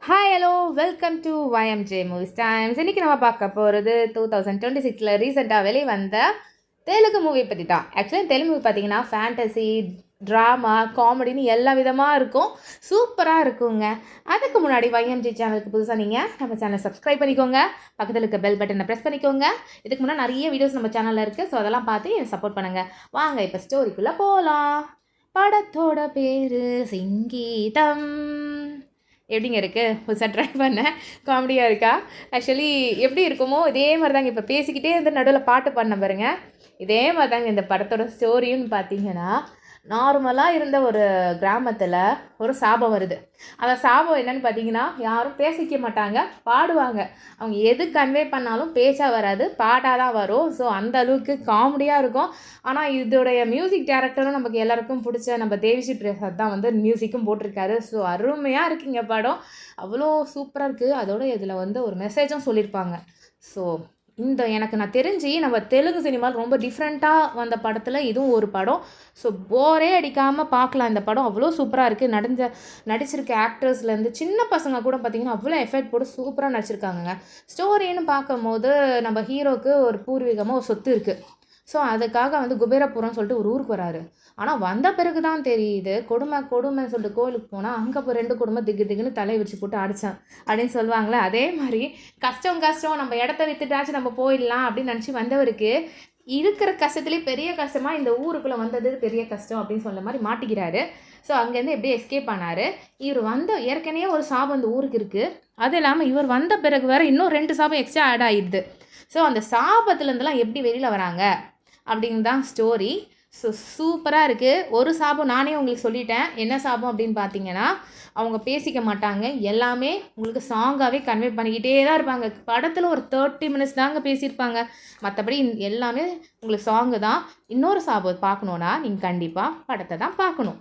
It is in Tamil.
Hi hello welcome to YMJ movies times. இன்றைக்கி நம்ம பார்க்க போகிறது 2026 ரீசெண்டாக வெளிவந்த தெலுங்கு மூவி பற்றி தான். ஆக்சுவலி தெலுங்கு மூவி பார்த்தீங்கன்னா ஃபேண்டசி, ட்ராமா, காமெடின்னு எல்லா விதமாக இருக்கும். சூப்பராக இருக்குங்க. அதுக்கு முன்னாடி YMJ சேனலுக்கு புதுசாக நீங்கள் நம்ம சேனலை சப்ஸ்கிரைப் பண்ணிக்கோங்க. பக்கத்தில் இருக்க பெல் பட்டனை ப்ரெஸ் பண்ணிக்கோங்க. இதுக்கு முன்னாடி நிறைய வீடியோஸ் நம்ம சேனலில் இருக்குது. ஸோ அதெல்லாம் பார்த்து எனக்கு சப்போர்ட் பண்ணுங்கள். வாங்க இப்போ ஸ்டோரிக்குள்ளே போகலாம். படத்தோட பேர் சிங்கீதம். எப்படிங்க இருக்குது? புதுசாக ட்ரை பண்ணேன். காமெடியாக இருக்கா? ஆக்சுவலி எப்படி இருக்குமோ இதே மாதிரி தாங்க. இப்போ பேசிக்கிட்டே இருந்து நடுவில் பாட்டு பண்ண பாருங்க. இதே மாதிரி தாங்க இந்த படத்தோட ஸ்டோரின்னு பார்த்தீங்கன்னா, நார்மலாக இருந்த ஒரு கிராமத்தில் ஒரு சாபம் வருது. அந்த சாபம் என்னன்னு பார்த்தீங்கன்னா, யாரும் பேசிக்க மாட்டாங்க, பாடுவாங்க. அவங்க எது கன்வே பண்ணாலும் பேச்சாக வராது, பாட்டாக தான் வரும். ஸோ அந்த அளவுக்கு காமெடியாக இருக்கும். ஆனால் இதோடைய மியூசிக் டைரக்டரும் நமக்கு எல்லாருக்கும் பிடிச்ச நம்ம தேவிஸ்ரீ பிரசாத் தான் வந்து மியூசிக்கும் போட்டிருக்காரு. ஸோ அருமையாக இருக்குங்க படம். அவ்வளோ சூப்பராக இருக்குது. அதோட இதில் வந்து ஒரு மெசேஜும் சொல்லியிருப்பாங்க. ஸோ எனக்கு நான் தெரிஞ்சு நம்ம தெலுங்கு சினிமாவில் ரொம்ப டிஃப்ரெண்ட்டாக வந்த படத்தில் இதுவும் ஒரு படம். ஸோ போரே அடிக்காமல் பார்க்கலாம் இந்த படம். அவ்வளோ சூப்பராக இருக்குது. நடிச்சிருக்க ஆக்டர்ஸ்லேருந்து சின்ன பசங்க கூட பார்த்திங்கன்னா அவ்வளோ எஃபெக்ட் போட்டு சூப்பராக நடிச்சிருக்காங்கங்க. ஸ்டோரின்னு பார்க்கும்போது நம்ம ஹீரோவுக்கு ஒரு பூர்வீகமாக ஒரு சொத்து இருக்குது. ஸோ அதுக்காக வந்து குபேரபுரம்னு சொல்லிட்டு ஒரு ஊருக்கு வராரு. ஆனால் வந்த பிறகு தான் தெரியுது, கொடுமைன்னு சொல்லிட்டு கோயிலுக்கு போனால் அங்கே இப்போ 2 குடும்பம் திக்குன்னு தலையை வச்சு போட்டு அடித்தான் அப்படின்னு சொல்லுவாங்களே, அதே மாதிரி கஷ்டம் நம்ம இடத்த விற்றுட்டாச்சும் நம்ம போயிடலாம் அப்படின்னு நினச்சி வந்தவருக்கு இருக்கிற கஷ்டத்துலேயே பெரிய கஷ்டமாக இந்த ஊருக்குள்ளே வந்தது பெரிய கஷ்டம் அப்படின்னு சொல்ல மாதிரி மாட்டிக்கிறாரு. ஸோ அங்கேருந்து எப்படியே எஸ்கேப் ஆனார். இவர் ஏற்கனவே ஒரு சாபம் இந்த ஊருக்கு இருக்குது. அது இல்லாமல் இவர் வந்த பிறகு வேறு இன்னும் 2 சாபம் எக்ஸ்ட்ரா ஆட் ஆகிடுது. ஸோ அந்த சாபத்துலேருந்துலாம் எப்படி வெளியில் வராங்க அப்படிங்கிறது தான் ஸ்டோரி. ஸோ சூப்பராக இருக்குது. ஒரு சாபம் நானே உங்களுக்கு சொல்லிட்டேன். என்ன சாபம் அப்படின்னு பார்த்தீங்கன்னா, அவங்க பேசிக்க மாட்டாங்க. எல்லாமே உங்களுக்கு சாங்காகவே கன்வே பண்ணிக்கிட்டே தான் இருப்பாங்க. படத்தில் ஒரு 30 மினிட்ஸ் தாங்க பேசியிருப்பாங்க. மற்றபடி எல்லாமே உங்களுக்கு சாங்கு தான். இன்னொரு சாபம் பார்க்கணுன்னா நீங்கள் கண்டிப்பாக படத்தை தான் பார்க்கணும்.